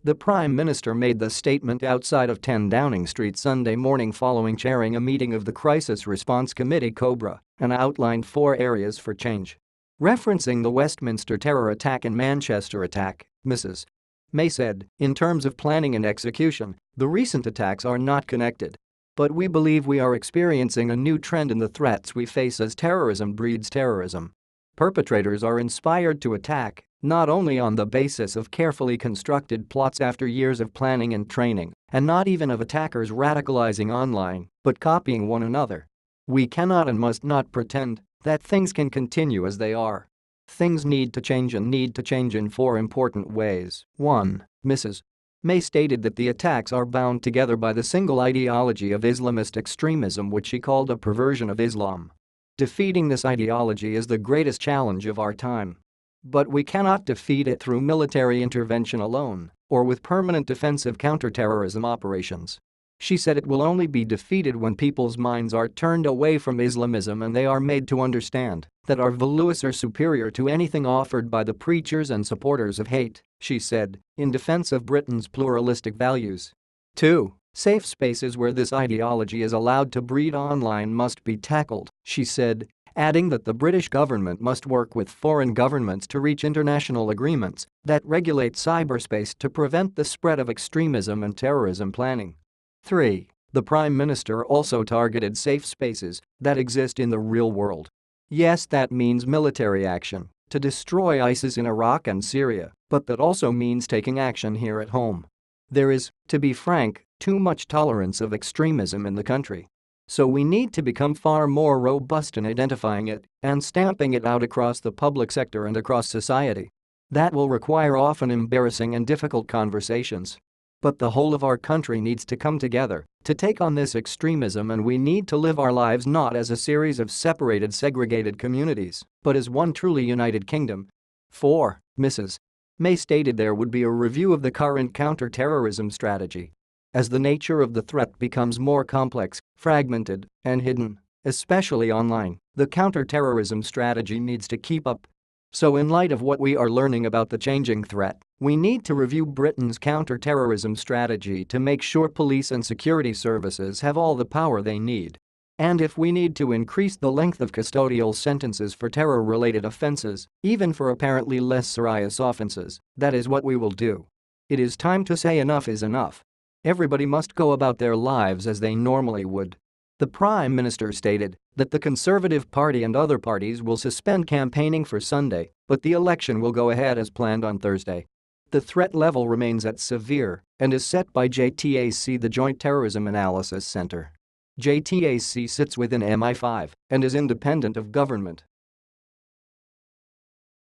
The Prime Minister made the statement outside of 10 Downing Street Sunday morning following chairing a meeting of the Crisis Response Committee (COBRA) and outlined 4 areas for change. Referencing the Westminster terror attack and Manchester attack, Mrs. May said, "In terms of planning and execution, the recent attacks are not connected. But we believe we are experiencing a new trend in the threats we face as terrorism breeds terrorism. Perpetrators are inspired to attack, not only on the basis of carefully constructed plots after years of planning and training, and not even of attackers radicalizing online, but copying one another. We cannot and must not pretend that things can continue as they are. Things need to change and need to change in 4 important ways." 1. Mrs. May stated that the attacks are bound together by the single ideology of Islamist extremism, which she called a perversion of Islam. Defeating this ideology is the greatest challenge of our time. But we cannot defeat it through military intervention alone or with permanent defensive counterterrorism operations. She said it will only be defeated when people's minds are turned away from Islamism and they are made to understand that our values are superior to anything offered by the preachers and supporters of hate, she said, in defense of Britain's pluralistic values. 2. Safe spaces where this ideology is allowed to breed online must be tackled, she said, adding that the British government must work with foreign governments to reach international agreements that regulate cyberspace to prevent the spread of extremism and terrorism planning. 3. The Prime Minister also targeted safe spaces that exist in the real world. Yes, that means military action to destroy ISIS in Iraq and Syria, but that also means taking action here at home. There is, to be frank, too much tolerance of extremism in the country. So we need to become far more robust in identifying it and stamping it out across the public sector and across society. That will require often embarrassing and difficult conversations. But the whole of our country needs to come together to take on this extremism, and we need to live our lives not as a series of separated, segregated communities, but as one truly united kingdom. 4. Mrs. May stated there would be a review of the current counter-terrorism strategy. As the nature of the threat becomes more complex, fragmented, and hidden, especially online, the counter-terrorism strategy needs to keep up. So in light of what we are learning about the changing threat, we need to review Britain's counter-terrorism strategy to make sure police and security services have all the power they need. And if we need to increase the length of custodial sentences for terror-related offenses, even for apparently less serious offenses, that is what we will do. It is time to say enough is enough. Everybody must go about their lives as they normally would. The Prime Minister stated that the Conservative Party and other parties will suspend campaigning for Sunday, but the election will go ahead as planned on Thursday. The threat level remains at severe and is set by JTAC, the Joint Terrorism Analysis Center. JTAC sits within MI5 and is independent of government.